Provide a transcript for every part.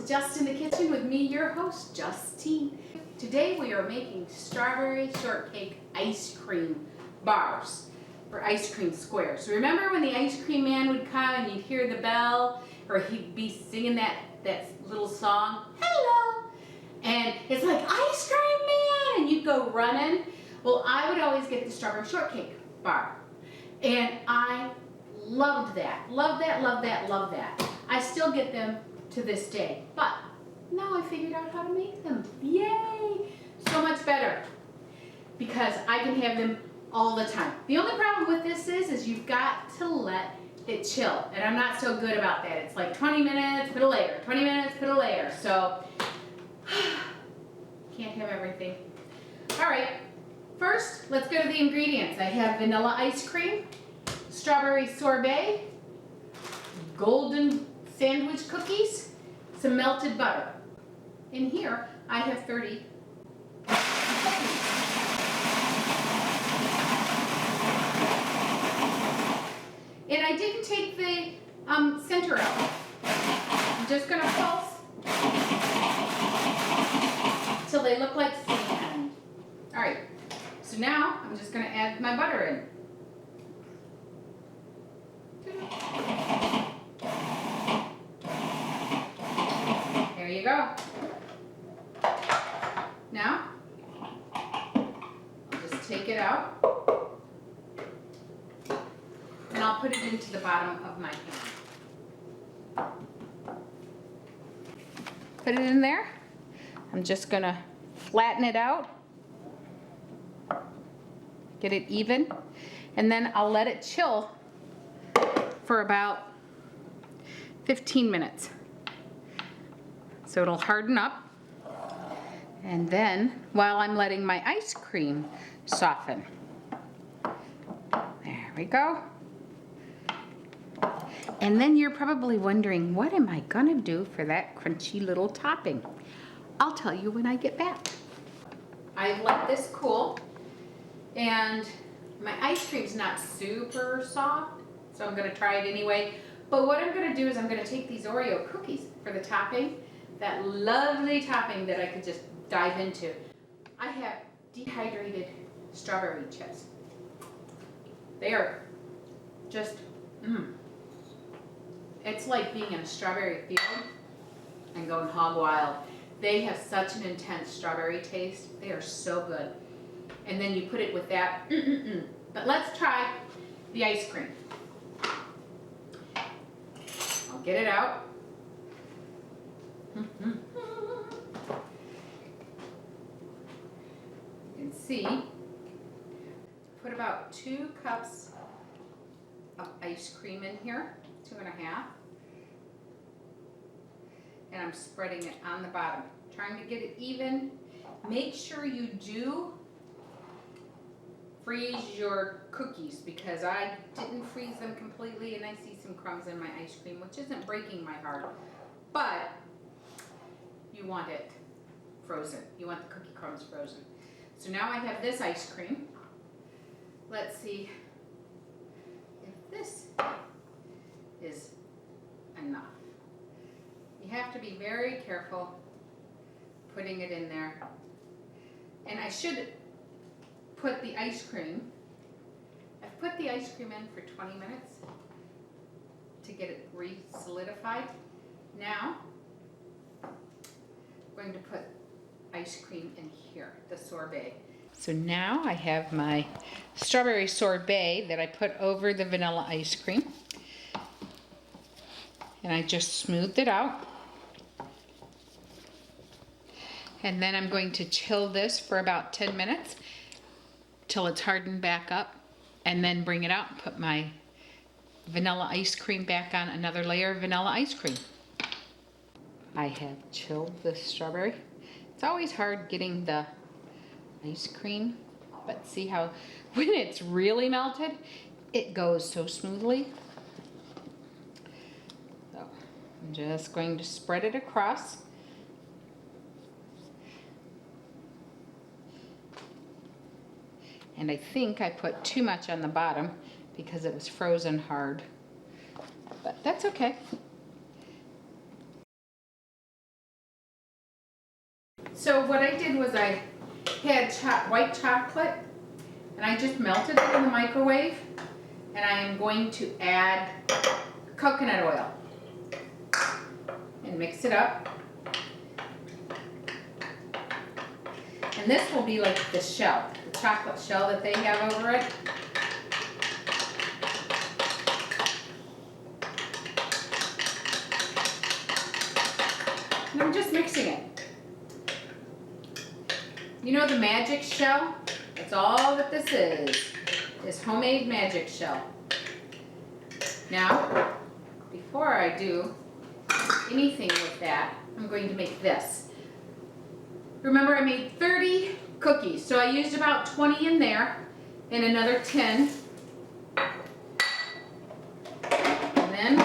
to Just in the Kitchen with me, your host, Justine. Today we are making strawberry shortcake ice cream bars or ice cream squares. Remember when the ice cream man would come and you'd hear the bell, or he'd be singing that little song, hello, and it's like, ice cream man, and you'd go running. Well, I would always get the strawberry shortcake bar, and I loved that, loved that, loved that, loved that. I still get them to this day, but now I figured out how to make them. Yay! So much better, because I can have them all the time. The only problem with this is you've got to let it chill, and I'm not so good about that. It's like 20 minutes, put a layer, 20 minutes, put a layer, so can't have everything. All right, first let's go to the ingredients. I have vanilla ice cream, strawberry sorbet, golden sandwich cookies, some melted butter. In here, I have 30 cookies. And I didn't take the center out. I'm just gonna pulse till they look like sand. All right, so now I'm just gonna add my butter in. There you go. Now, I'll just take it out, and I'll put it into the bottom of my pan. Put it in there. I'm just gonna flatten it out, get it even, and then I'll let it chill for about 15 minutes. So it'll harden up. And then, while I'm letting my ice cream soften. There we go. And then you're probably wondering, what am I gonna do for that crunchy little topping? I'll tell you when I get back. I've let this cool, and my ice cream's not super soft, so I'm gonna try it anyway. But what I'm gonna do is I'm gonna take these Oreo cookies for the topping, that lovely topping that I could just dive into. I have dehydrated strawberry chips. They are just, It's like being in a strawberry field and going hog wild. They have such an intense strawberry taste. They are so good. And then you put it with that, But let's try the ice cream. I'll get it out. You can see, put about 2 cups of ice cream in here, 2.5, and I'm spreading it on the bottom, trying to get it even. Make sure you do freeze your cookies, because I didn't freeze them completely and I see some crumbs in my ice cream, which isn't breaking my heart, but you want it frozen. You want the cookie crumbs frozen. So now I have this ice cream. Let's see if this is enough. You have to be very careful putting it in there. And I should put the ice cream, I've put the ice cream in for 20 minutes to get it re-solidified. Now, I'm going to put ice cream in here, the sorbet. So now I have my strawberry sorbet that I put over the vanilla ice cream. And I just smoothed it out. And then I'm going to chill this for about 10 minutes till it's hardened back up, and then bring it out and put my vanilla ice cream back on, another layer of vanilla ice cream. I have chilled the strawberry. It's always hard getting the ice cream, but see how when it's really melted, it goes so smoothly. So I'm just going to spread it across. And I think I put too much on the bottom because it was frozen hard, but that's okay. So what I did was I had white chocolate and I just melted it in the microwave, and I am going to add coconut oil and mix it up. And this will be like the shell, the chocolate shell that they have over it. And I'm just mixing it. You know the magic shell? That's all that this is homemade magic shell. Now, before I do anything with that, I'm going to make this. Remember, I made 30 cookies, so I used about 20 in there and another 10. And then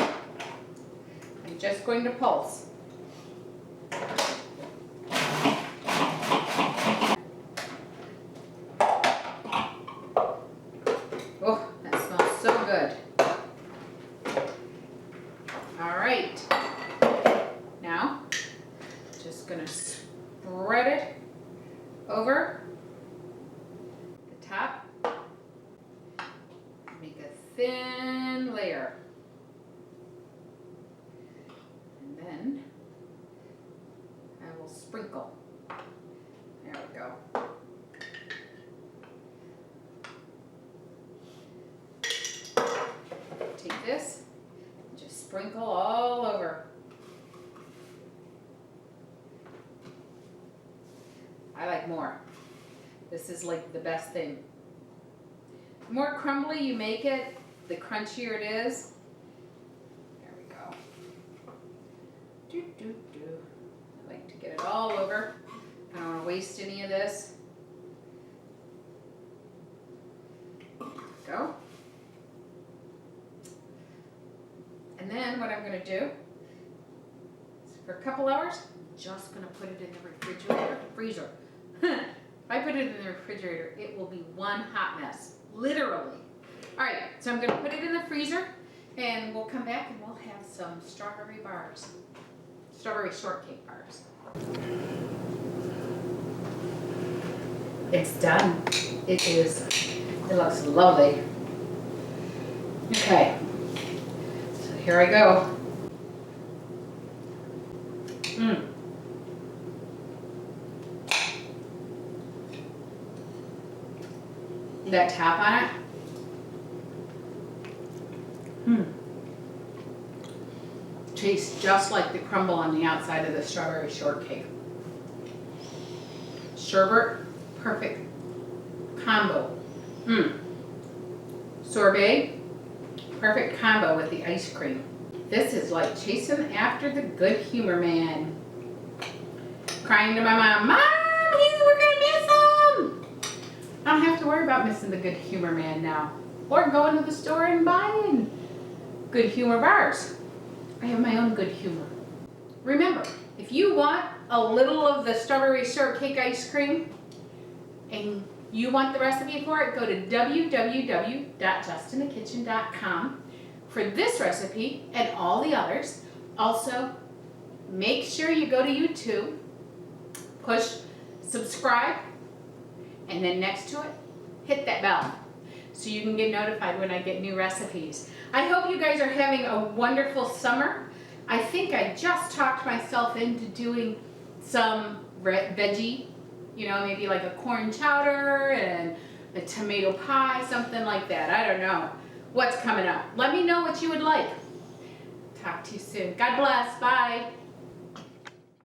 I'm just going to pulse. Oh, that smells so good. All right. Now, just gonna spread it over the top. Make a thin layer. And then I will sprinkle. There we go. Take this and just sprinkle all over. I like more. This is like the best thing. The more crumbly you make it, the crunchier it is. There we go. Do, do, do. I like to get it all over. I don't want to waste any of this. There we go. And then what I'm going to do is for a couple hours, I'm just going to put it in the freezer. If I put it in the refrigerator, it will be one hot mess, literally. All right, so I'm going to put it in the freezer, and we'll come back and we'll have some strawberry bars, strawberry shortcake bars. It's done. It is. It looks lovely. Okay. Here I go. That tap on it. Tastes just like the crumble on the outside of the strawberry shortcake. Sherbet, perfect combo. Sorbet, perfect combo with the ice cream. This is like chasing after the good humor man. Crying to my mom, Mom, we're gonna miss him. I don't have to worry about missing the good humor man now. Or going to the store and buying good humor bars. I have my own good humor. Remember, if you want a little of the strawberry shortcake ice cream and you want the recipe for it, go to www.justinthekitchen.com for this recipe and all the others. Also, make sure you go to YouTube, push subscribe, and then next to it, hit that bell so you can get notified when I get new recipes. I hope you guys are having a wonderful summer. I think I just talked myself into doing some veggie, you know, maybe like a corn chowder and a tomato pie, something like that. I don't know what's coming up. Let me know what you would like. Talk to you soon. God bless. Bye.